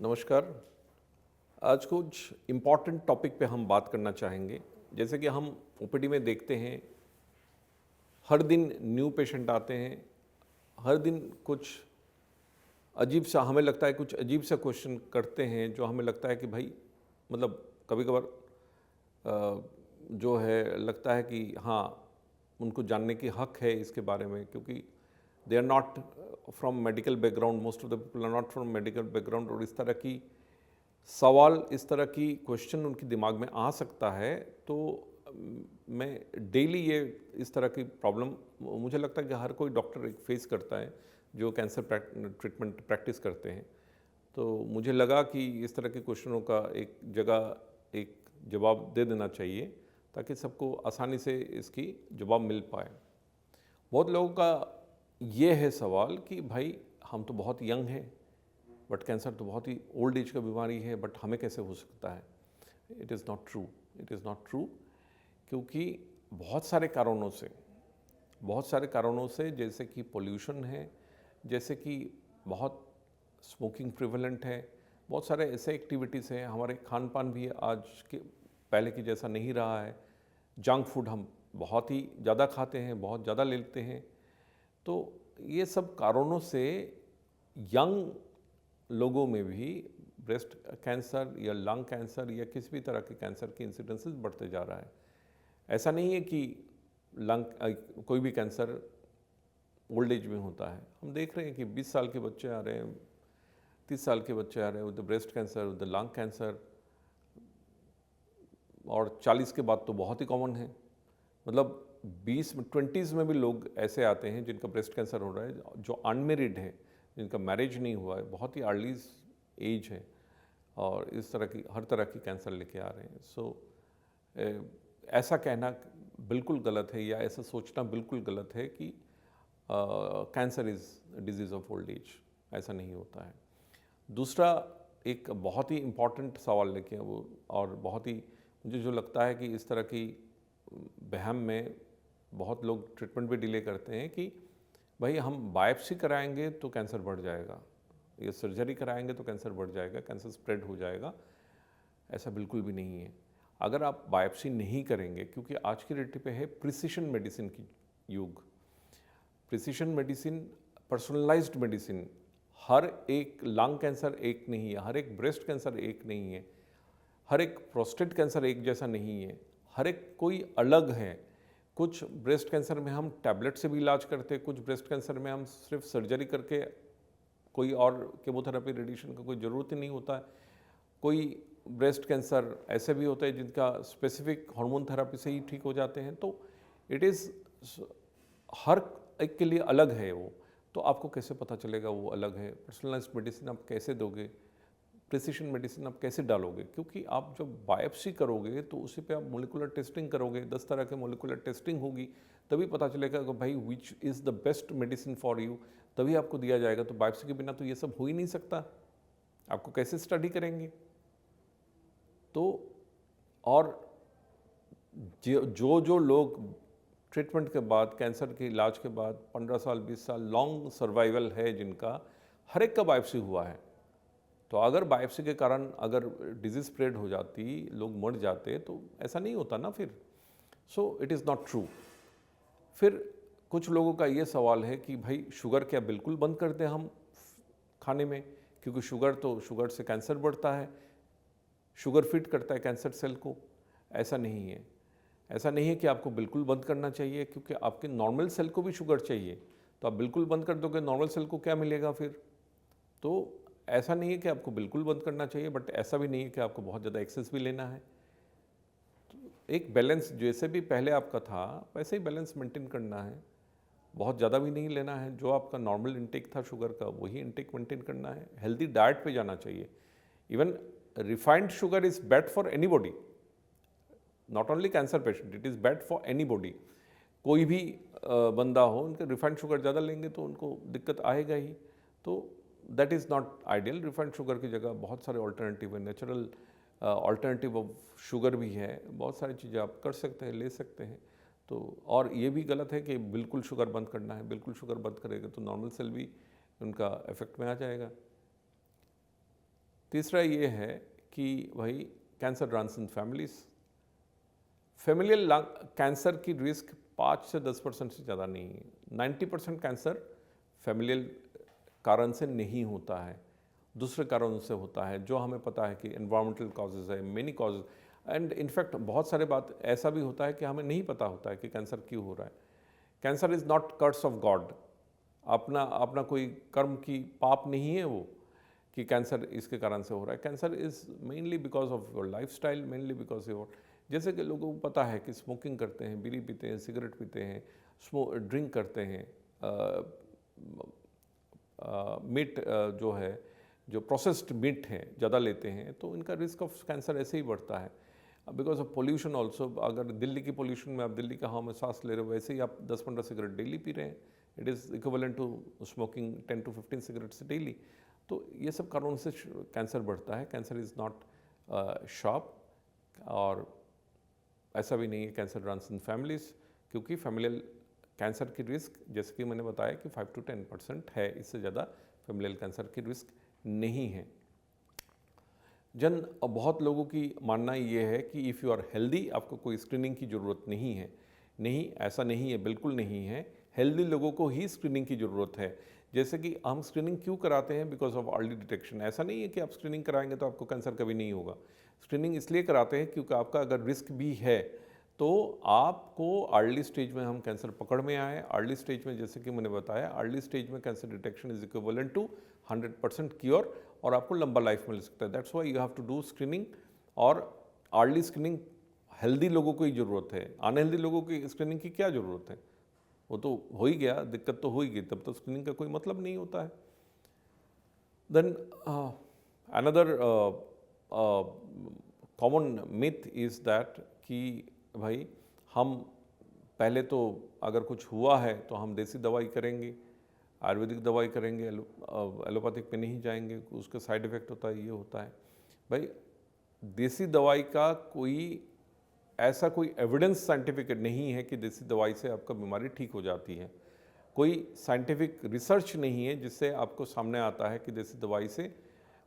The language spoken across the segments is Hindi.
नमस्कार। आज कुछ इम्पॉर्टेंट टॉपिक पे हम बात करना चाहेंगे। जैसे कि हम ओपीडी में देखते हैं, हर दिन न्यू पेशेंट आते हैं, हर दिन कुछ अजीब सा हमें लगता है, कुछ अजीब सा क्वेश्चन करते हैं जो हमें लगता है कि भाई मतलब कभी कभार जो है लगता है कि हाँ, उनको जानने की हक है इसके बारे में, क्योंकि they are not from medical background, most of the people are not from medical background. और इस तरह की सवाल, इस तरह की क्वेश्चन उनके दिमाग में आ सकता है। तो मैं डेली ये इस तरह की प्रॉब्लम, मुझे लगता है कि हर कोई डॉक्टर एक फेस करता है जो कैंसर ट्रीटमेंट प्रैक्टिस करते हैं। तो मुझे लगा कि इस तरह के क्वेश्चनों का एक जगह एक जवाब दे देना चाहिए ताकि सबको आसानी से इसकी जवाब मिल पाए। बहुत लोगों का ये है सवाल कि भाई हम तो बहुत यंग हैं, बट कैंसर तो बहुत ही ओल्ड एज का बीमारी है, बट हमें कैसे हो सकता है। It is not true, it is not true. क्योंकि बहुत सारे कारणों से जैसे कि पोल्यूशन है, जैसे कि बहुत स्मोकिंग प्रिवलेंट है, बहुत सारे ऐसे एक्टिविटीज़ हैं, हमारे खान पान भी आज के पहले की जैसा नहीं रहा है। जंक फूड हम बहुत ही ज़्यादा खाते हैं, बहुत ज़्यादा लेते हैं। तो ये सब कारणों से यंग लोगों में भी ब्रेस्ट कैंसर या लंग कैंसर या किसी भी तरह के कैंसर के इंसिडेंसेस बढ़ते जा रहा है। ऐसा नहीं है कि लंग कोई भी कैंसर ओल्ड एज में होता है। हम देख रहे हैं कि 20 साल के बच्चे आ रहे हैं, 30 साल के बच्चे आ रहे हैं with breast cancer, with lung cancer, और 40 के बाद तो बहुत ही कॉमन है। मतलब 20 में भी लोग ऐसे आते हैं जिनका ब्रेस्ट कैंसर हो रहा है, जो अनमेरिड है, जिनका मैरिज नहीं हुआ है, बहुत ही अर्ली एज है, और इस तरह की हर तरह की कैंसर लेके आ रहे हैं। ऐसा कहना बिल्कुल गलत है, या ऐसा सोचना बिल्कुल गलत है कि cancer is disease of old age. ऐसा नहीं होता है। दूसरा एक बहुत ही इम्पॉर्टेंट सवाल लेके वो, और बहुत ही मुझे जो लगता है कि इस तरह की वहम में बहुत लोग ट्रीटमेंट भी डिले करते हैं कि भाई हम बायोप्सी कराएंगे तो कैंसर बढ़ जाएगा, या सर्जरी कराएंगे तो कैंसर बढ़ जाएगा, कैंसर स्प्रेड हो जाएगा। ऐसा बिल्कुल भी नहीं है। अगर आप बायोप्सी नहीं करेंगे, क्योंकि आज की डेट पे है प्रिसिशन मेडिसिन की युग। प्रिसिशन मेडिसिन, पर्सनलाइज्ड मेडिसिन, हर एक लंग कैंसर एक नहीं है, हर एक ब्रेस्ट कैंसर एक नहीं है, हर एक प्रोस्टेट कैंसर एक जैसा नहीं है, हर एक कोई अलग है। कुछ ब्रेस्ट कैंसर में हम टैबलेट से भी इलाज करते हैं, कुछ ब्रेस्ट कैंसर में हम सिर्फ सर्जरी करके, कोई और केमोथेरेपी रेडिएशन का कोई ज़रूरत ही नहीं होता है। कोई ब्रेस्ट कैंसर ऐसे भी होते हैं जिनका स्पेसिफिक हार्मोन थेरेपी से ही ठीक हो जाते हैं। तो इट इज़ हर एक के लिए अलग है वो। तो आपको कैसे पता चलेगा वो अलग है? पर्सनलाइज्ड मेडिसिन आप कैसे दोगे? प्रिसिशन मेडिसिन आप कैसे डालोगे? क्योंकि आप जब बायोप्सी करोगे तो उसी पे आप मोलिकुलर टेस्टिंग करोगे, 10 तरह के मोलिकुलर टेस्टिंग होगी, तभी पता चलेगा कि भाई which is the best medicine for you, तभी आपको दिया जाएगा। तो बायोप्सी के बिना तो ये सब हो ही नहीं सकता। आपको कैसे स्टडी करेंगे? तो और जो लोग ट्रीटमेंट के बाद, कैंसर के इलाज के बाद 15 साल 20 साल लॉन्ग सर्वाइवल है जिनका, हर एक का बायोप्सी हुआ है। तो अगर बायोप्सी के कारण अगर डिजीज स्प्रेड हो जाती, लोग मर जाते, तो ऐसा नहीं होता ना फिर। So it is not true. फिर कुछ लोगों का ये सवाल है कि भाई शुगर क्या बिल्कुल बंद कर दें हम खाने में, क्योंकि शुगर से कैंसर बढ़ता है, शुगर फिट करता है कैंसर सेल को। ऐसा नहीं है। ऐसा नहीं है कि आपको बिल्कुल बंद करना चाहिए, क्योंकि आपके नॉर्मल सेल को भी शुगर चाहिए। तो आप बिल्कुल बंद कर दोगे, नॉर्मल सेल को क्या मिलेगा फिर? तो ऐसा नहीं है कि आपको बिल्कुल बंद करना चाहिए, बट ऐसा भी नहीं है कि आपको बहुत ज़्यादा एक्सेस भी लेना है। तो एक बैलेंस, जैसे भी पहले आपका था वैसे ही बैलेंस मेंटेन करना है। बहुत ज़्यादा भी नहीं लेना है, जो आपका नॉर्मल इंटेक था शुगर का वही इंटेक मेंटेन करना है। हेल्दी डाइट पे जाना चाहिए। Even refined sugar is bad for anybody, not only cancer patient, it is bad for anybody. कोई भी बंदा हो, उनके रिफाइंड शुगर ज़्यादा लेंगे तो उनको दिक्कत आएगा ही। तो that is not ideal. Refined sugar की जगह बहुत सारे ऑल्टरनेटिव है, नेचुरल ऑल्टरनेटिव ऑफ शुगर भी है। बहुत सारी चीज़ें आप कर सकते हैं, ले सकते हैं। तो और ये भी गलत है कि बिल्कुल शुगर बंद करना है। बिल्कुल शुगर बंद करेगा तो नॉर्मल सेल भी उनका इफेक्ट में आ जाएगा। तीसरा ये है कि भाई cancer runs in families. Familial lung cancer की रिस्क 5 से 10% से ज़्यादा नहीं है। 90% कैंसर फैमिलियल कारण से नहीं होता है, दूसरे कारणों से होता है, जो हमें पता है कि एनवायरमेंटल कॉजेज़ है, मेनी कॉजेज़, एंड इनफैक्ट बहुत सारे बात ऐसा भी होता है कि हमें नहीं पता होता है कि कैंसर क्यों हो रहा है। Cancer is not curse of God, अपना अपना कोई कर्म की पाप नहीं है वो कि कैंसर इसके कारण से हो रहा है। Cancer is mainly because of your lifestyle, mainly because your, जैसे कि लोगों को पता है कि स्मोकिंग करते हैं, बीड़ी पीते हैं, सिगरेट पीते हैं, ड्रिंक करते हैं, मीट जो है, जो प्रोसेस्ड मीट है ज़्यादा लेते हैं, तो इनका रिस्क ऑफ कैंसर ऐसे ही बढ़ता है। बिकॉज ऑफ पोल्यूशन ऑल्सो, अगर दिल्ली की पोल्यूशन में आप दिल्ली का हवा में सांस ले रहे हो, वैसे ही आप 10-15 सिगरेट डेली पी रहे हैं, it is equivalent to smoking 10 to 15 cigarettes daily. तो ये सब कारणों से कैंसर बढ़ता है। कैंसर इज़ नॉट शॉप, और ऐसा भी नहीं है कैंसर रन्स इन फैमिलीज, क्योंकि फैमिलियल कैंसर की रिस्क जैसे कि मैंने बताया कि 5 to 10% है, इससे ज़्यादा फैमिलियल कैंसर की रिस्क नहीं है। बहुत लोगों की मानना ये है कि इफ़ यू आर हेल्दी, आपको कोई स्क्रीनिंग की ज़रूरत नहीं है। नहीं, ऐसा नहीं है, बिल्कुल नहीं है। हेल्दी लोगों को ही स्क्रीनिंग की ज़रूरत है। जैसे कि हम स्क्रीनिंग क्यों कराते हैं? Because of early detection. ऐसा नहीं है कि आप स्क्रीनिंग कराएंगे तो आपको कैंसर कभी नहीं होगा। स्क्रीनिंग इसलिए कराते हैं क्योंकि आपका अगर रिस्क भी है तो आपको अर्ली स्टेज में हम कैंसर पकड़ में आए। अर्ली स्टेज में, जैसे कि मैंने बताया, अर्ली स्टेज में cancer detection is equivalent to 100% cure, और आपको लंबा लाइफ मिल सकता है। That's why you have to do screening, और अर्ली स्क्रीनिंग हेल्दी लोगों को ही ज़रूरत है। अनहेल्दी लोगों की स्क्रीनिंग की क्या ज़रूरत है? वो तो हो ही गया, दिक्कत तो हो ही गई, तब तो स्क्रीनिंग का कोई मतलब नहीं होता है। Then another common myth is that कि भाई हम पहले तो अगर कुछ हुआ है तो हम देसी दवाई करेंगे, आयुर्वेदिक दवाई करेंगे, एलोपैथिक पे नहीं जाएंगे, उसका साइड इफ़ेक्ट होता है, ये होता है। भाई देसी दवाई का ऐसा कोई एविडेंस साइंटिफिक नहीं है कि देसी दवाई से आपका बीमारी ठीक हो जाती है। कोई साइंटिफिक रिसर्च नहीं है जिससे आपको सामने आता है कि देसी दवाई से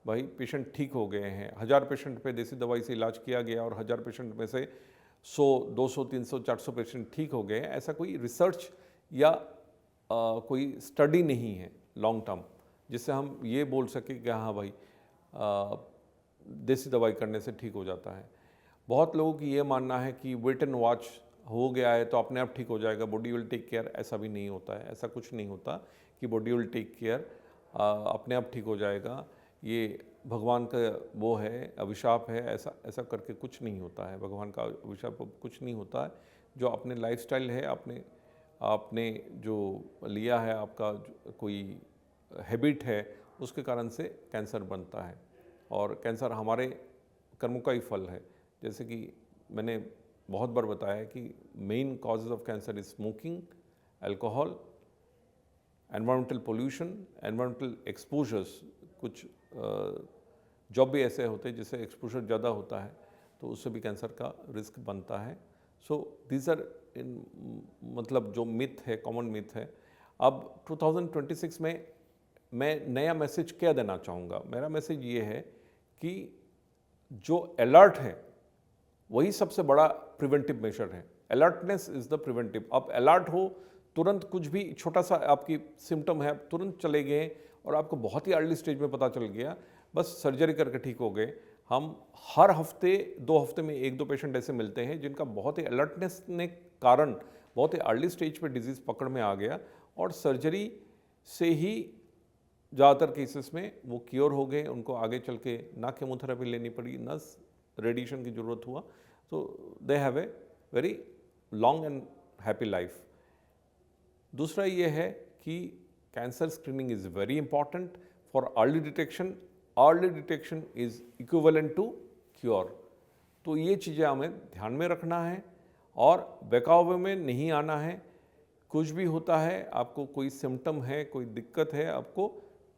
भाई पेशेंट ठीक हो गए हैं। 1000 पेशेंट पे देसी दवाई से इलाज किया गया और 1000 पेशेंट में से 100, 200, 300, 400 पेशेंट ठीक हो गए हैं। ऐसा कोई रिसर्च या कोई स्टडी नहीं है लॉन्ग टर्म जिससे हम ये बोल सकें कि हाँ भाई देसी दवाई करने से ठीक हो जाता है। बहुत लोगों की ये मानना है कि वेट एंड वॉच हो गया है तो अपने आप ठीक हो जाएगा, बॉडी विल टेक केयर। ऐसा भी नहीं होता है, ऐसा कुछ नहीं होता कि बॉडी विल टेक केयर, अपने आप ठीक हो जाएगा। ये भगवान का वो है, अभिशाप है, ऐसा करके कुछ नहीं होता है। भगवान का अभिशाप कुछ नहीं होता है। जो अपने लाइफस्टाइल है, आपने जो लिया है, आपका कोई हैबिट है, उसके कारण से कैंसर बनता है। और कैंसर हमारे कर्मों का ही फल है। जैसे कि मैंने बहुत बार बताया कि main causes of cancer is smoking, alcohol, environmental pollution, environmental exposures. कुछ जॉब भी ऐसे होते हैं जिससे एक्सपोजर ज़्यादा होता है तो उससे भी कैंसर का रिस्क बनता है। सो दीज आर मतलब जो मिथ है, कॉमन मिथ है। अब 2026 में मैं नया मैसेज क्या देना चाहूँगा? मेरा मैसेज ये है कि जो अलर्ट है वही सबसे बड़ा प्रिवेंटिव मेजर है। Alertness is the preventive. आप अलर्ट हो, तुरंत कुछ भी छोटा सा आपकी सिम्टम है, तुरंत चले गए और आपको बहुत ही अर्ली स्टेज में पता चल गया, बस सर्जरी करके ठीक हो गए। हम हर हफ्ते 2 हफ्ते में 1-2 पेशेंट ऐसे मिलते हैं जिनका बहुत ही अलर्टनेस ने कारण बहुत ही अर्ली स्टेज पे डिजीज़ पकड़ में आ गया और सर्जरी से ही ज़्यादातर केसेस में वो क्योर हो गए। उनको आगे चल के ना केमोथेरेपी लेनी पड़ी, ना रेडिएशन की ज़रूरत हुआ। तो they have a very long and happy life. दूसरा ये है कि cancer screening is very important for early detection. Early detection is equivalent to cure. तो ये चीज़ें हमें ध्यान में रखना है और बहकावे में नहीं आना है। कुछ भी होता है, आपको कोई सिम्टम है, कोई दिक्कत है, आपको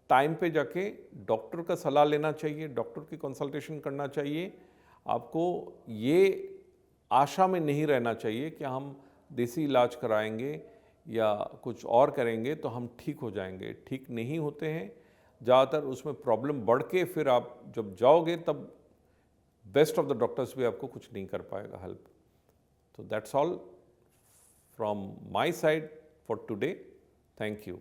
टाइम पे जाके डॉक्टर का सलाह लेना चाहिए, डॉक्टर की कंसल्टेशन करना चाहिए। आपको ये आशा में नहीं रहना चाहिए कि हम देसी इलाज कराएंगे या कुछ और करेंगे तो हम ठीक हो जाएंगे। ठीक नहीं होते हैं। ज़्यादातर उसमें प्रॉब्लम बढ़ के फिर आप जब जाओगे तब बेस्ट ऑफ द डॉक्टर्स भी आपको कुछ नहीं कर पाएगा हेल्प। तो that's all from my side for today. Thank you.